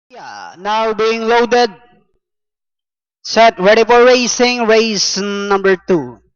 Yeah, now being loaded. Set, ready for racing. Race number 2.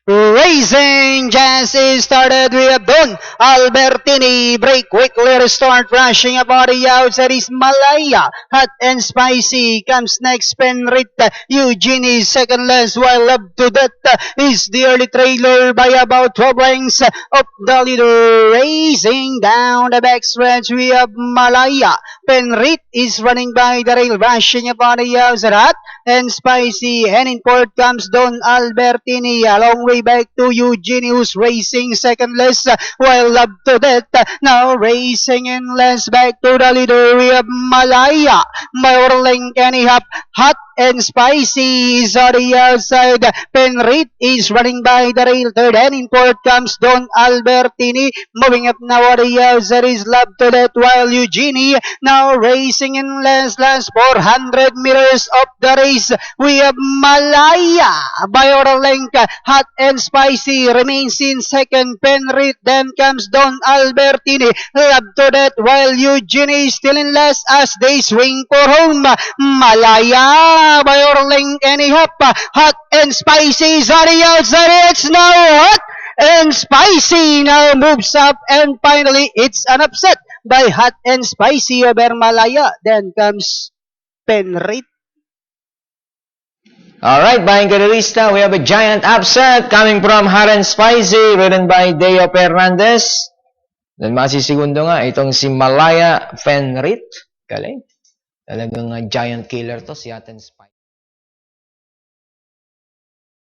Racing just is started. We have Don Albertini. Break quickly. Restart. Rushing about the outside is Malaya. Hot and spicy. Comes next Penrit. Eugenie second last. While up to that is the early trailer by about 12 lengths of the leader. Racing down the backstretch. We have Malaya. Penrit is running by the rail. Rushing about the outside. Hot and spicy. And in port comes Don Albertini. A long way back to Eugenius racing secondless while up to that now racing in less back to the leader we have Malaya Mayorling Kenny hot and spicy is on the outside. Penrit is running by the rail third and in fourth comes Don Albertini moving up now on the outside is love to that while Eugenie now racing in last 400 meters of the race we have Malaya Mayorling hot and spicy remains in second. Penrit then comes Don Albertini love to that while Eugenie is still in last as they swing for home. Malaya by Orling Anyhop hot and spicy is on the outside. It's now hot and spicy now moves up and finally it's an upset by hot and spicy over Malaya. Then comes Penrit. Alright, buying Caderista, we have a giant upset coming from Hot and Spicy, ridden by Deo Fernandez. Then masisigundo nga, itong si Malaya Fenrit. Galing. Talagang giant killer to, si Hot and Spicy.